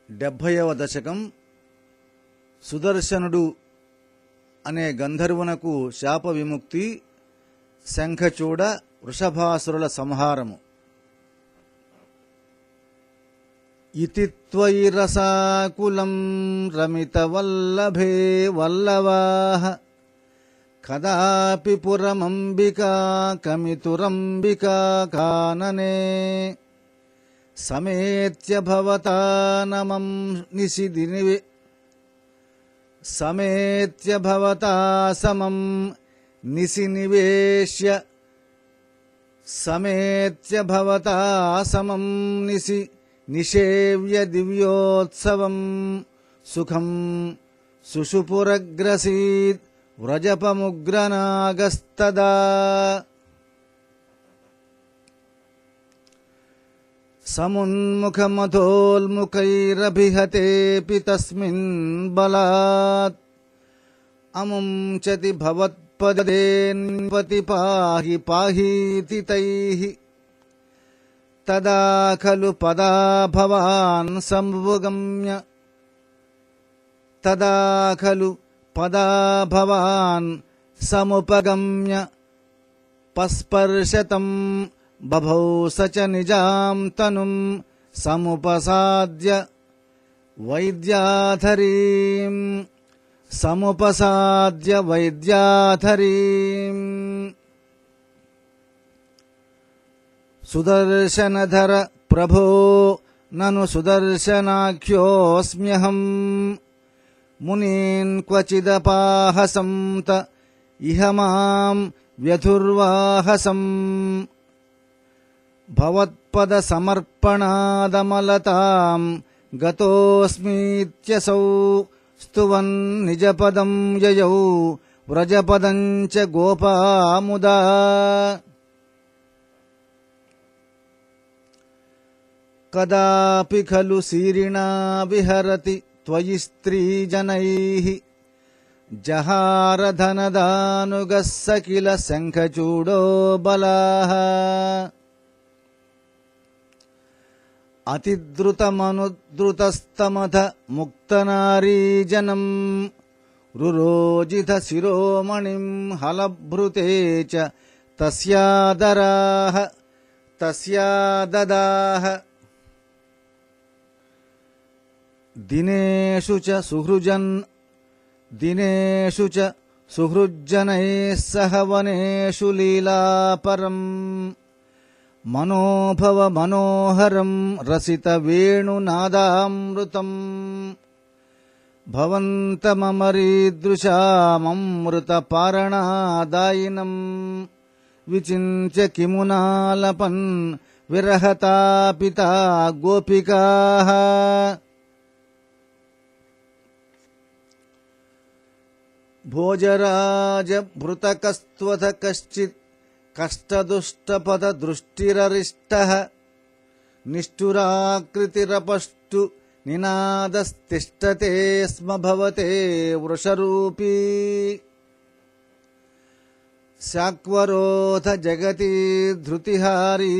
డెబ్భైవ దశకం. సుదర్శనుడు అనే గంధర్వునకు శాప విముక్తి, శంఖచూడ వృషభాసురుల సంహారము. ఇతి త్వయి రసాకులం రమితవల్లభే వల్లవాః కదాపి పురమంబికా కమితురంబికా కాననే సమేత్య భవతా నమం నిశిదినివే సమేత్య భవతా సమం నిశినివేశ్య సమేత్య భవతా సమం నిషేవ్య దివ్యోత్సవం సుఖం సుషుపురగ్రసీద్ వ్రజపముగ్రనాగస్తదా. సమున్ముఖమథోల్ముఖైరభిహతేపి తస్మిన్ బలాత్ అముంచతి భవత్పదేన్వతి పాహి పాహీతి తైః తదా ఖలు పదా భవాన్ సంవగమ్య తదా ఖలు పదా భవాన్ సముపగమ్య పస్పర్శతం బభౌ స చ నిజాం తనుం సముపసాద్య వైద్యాధరీం సముపసాద్య వైద్యాధరీం. సుదర్శనధర ప్రభో నను సుదర్శనాఖ్యోస్మ్యహం మునీన్ క్వచిదపాహసంత ఇహ మాం వ్యధుర్వాహసం భవత్పద సమర్పణాదమలతాం గతోస్మీత్యసౌ స్తువన్ నిజపదం యయౌ వ్రజపదం చ గోపాముదా. కదాపి ఖలు శీరిణా విహరతి త్వయి స్త్రీజనైః జహారధనదానుగः స కిల శంఖచూడో బలాః అతిద్రుతమనుద్రుతస్తమథ ముక్తనారీజనం రురోజిత శిరోమణిం హలభృతే చ తస్యాదరాః తస్యాదదాః. దినేషు చ సుహృజ్జనైః సహ వనేషు లీలాపరం మనోభవ మనోహరం రసిత వేణునాదామృతం భవంతమరీదృశామమృత పారణాదాయినం విచింత్య కిమునాలపన్ విరహతాపితా గోపికాః. భోజరాజ భృతకస్త్వథ కశ్చిత్ కష్టదుష్టపద దృష్టిరరిష్టః నిష్ఠురాకృతిరపష్టు నినాదస్తిష్టతే స్మ భవతే వృషరూపీ. శాక్వరోధ జగతి ధృతిహారీ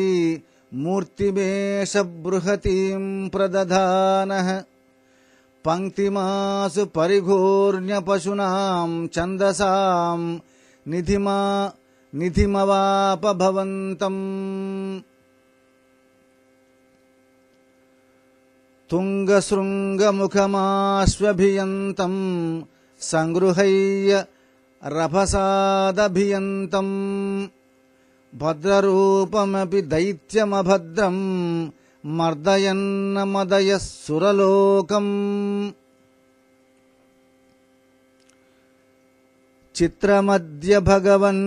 మూర్తిమేష బృహతీం ప్రదధానః పంక్తిమాసు పరిఘూర్ణ్య పశూనాం ఛందసాం నిధిమవాపభవంతం తుంగశృంగముఖమాశ్వభియంతం సంగృహయ్య రభసాదభియంతం భద్రరూపమపి దైత్యమభద్రం మర్దయన్న మదయః సురలోకం చిత్రమద్య భగవన్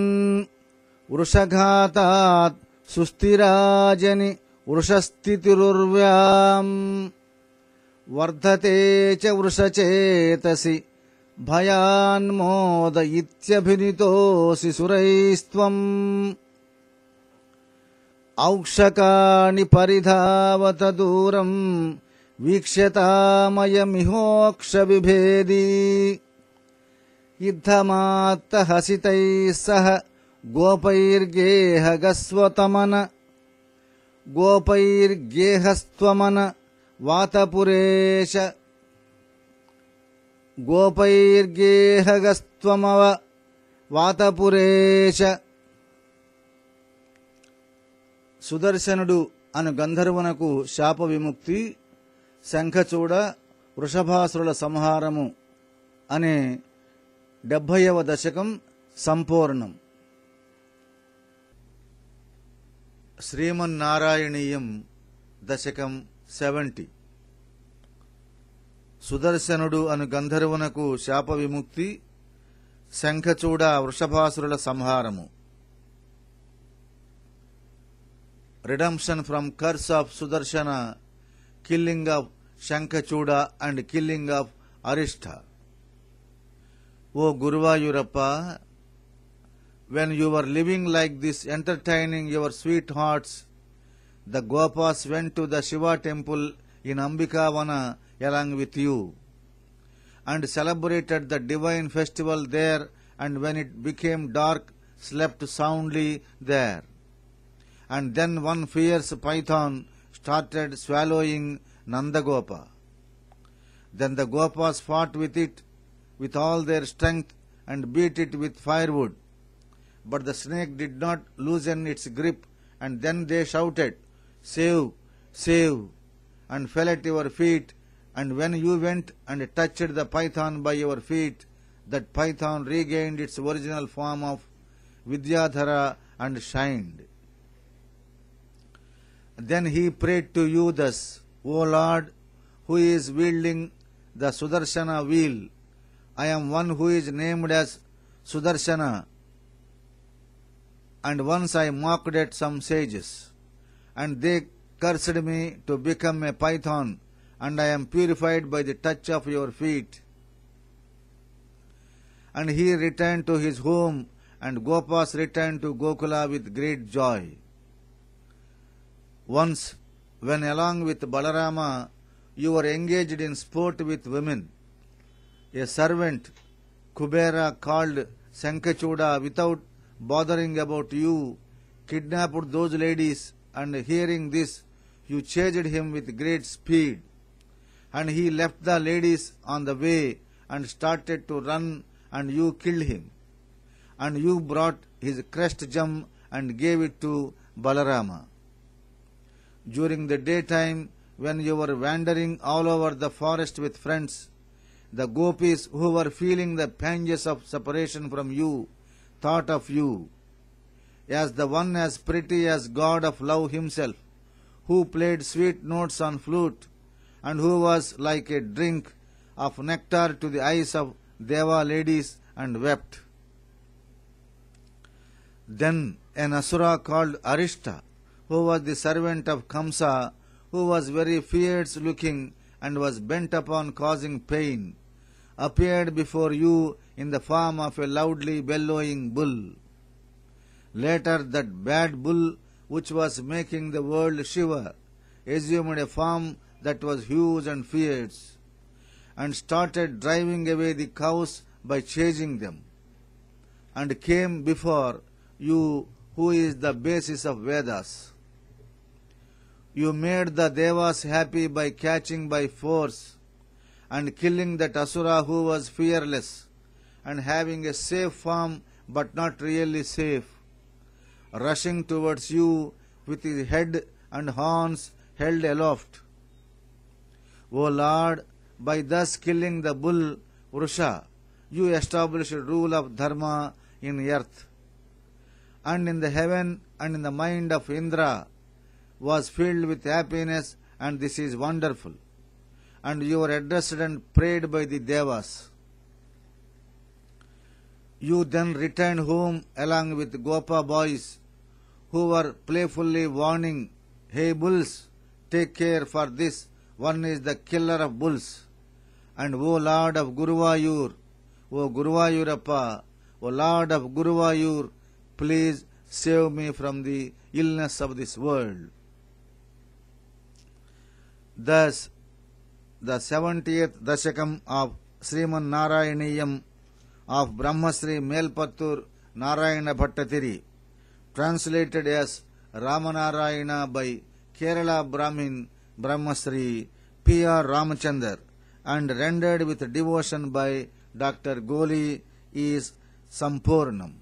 వృషఘాతాత్ సుస్థిరాజని వృషస్థితిరుర్వ్యాం వర్ధతే చ వృషచేతసి భయాన్మోద ఇత్యభినితోసి సురైస్త్వం ఔక్షకాని పరిధావత దూరం వీక్ష్యతామయమిహోక్ష బిభేదీ యుద్ధమాత్త హసితైః సహ గోపైర్గేహస్త్వమన వాతపురేశ గోపైర్గేహగస్త్వమవ వాతపురేశ. సుదర్శనుడు అను గంధర్వునకు శాప విముక్తి, శంఖచూడ, వృషభాసురుల సంహారము అనే 70వ దశకం సంపూర్ణం. శ్రీమన్నారాయణీయం దశకం 70. సుదర్శనుడు అను గంధర్వునకు శాప విముక్తి, Shankhachuda, వృషభాసురుల సంహారము. Redemption from curse of Sudarshana, killing of Shankachuda and killing of Arishta. O Guruvayurappa, when you were living like this, entertaining your sweethearts, the Gopas went to the Shiva temple in Ambikavana along with you and celebrated the divine festival there, and when it became dark, slept soundly there. And then one fierce python started swallowing Nandagopa. Then the Gopas fought with it with all their strength and beat it with firewood. But the snake did not loosen its grip, and then they shouted, "Save, save," and fell at your feet. And when you went and touched the python by your feet, that python regained its original form of Vidyadhara and shined. Then he prayed to you thus, "O Lord, who is wielding the Sudarshana wheel, I am one who is named as Sudarshana, and once I mocked at some sages, and they cursed me to become a python, and I am purified by the touch of your feet." And he returned to his home, and Gopas returned to Gokula with great joy. Once, when along with Balarama you were engaged in sport with women, a servant, Kubera, called Sankachuda, without bothering about you, kidnapped those ladies, and hearing this, you chased him with great speed. And he left the ladies on the way and started to run, and you killed him. And you brought his crest gem and gave it to Balarama. During the daytime, when you were wandering all over the forest with friends, the gopis who were feeling the pangs of separation from you thought of you as the one as pretty as God of love himself, who played sweet notes on flute, and who was like a drink of nectar to the eyes of Deva ladies, and wept. Then an asura called Arishta, who was the servant of Kamsa, who was very fierce looking and was bent upon causing pain, appeared before you in the form of a loudly bellowing bull. Later that bad bull, which was making the world shiver, assumed a form that was huge and fierce, and started driving away the cows by chasing them, and came before you, who is the basis of Vedas. You made the Devas happy by catching by force and killing that asura who was fearless and having a safe form but not really safe, rushing towards you with his head and horns held aloft. O Lord, by thus killing the bull Vrusha, you established rule of dharma in earth. And in the heaven and in the mind of Indra was filled with happiness, and this is wonderful. And you were addressed and prayed by the Devas. You then returned home along with Gopa boys who were playfully warning, "Hey bulls, take care, for this one is the killer of bulls." And O Lord of Guruvayur, O Guruvayurappa, O Lord of Guruvayur, please save me from the illness of this world. Thus, the 70th Dashakam of Sriman Narayaniyam of Brahmasri Melpattur Narayana Bhattatiri, translated as Ramanarayana by Kerala Brahmin Brahmasri P.R. Ramachandar, and rendered with devotion by Dr. Goli, is Sampurnam.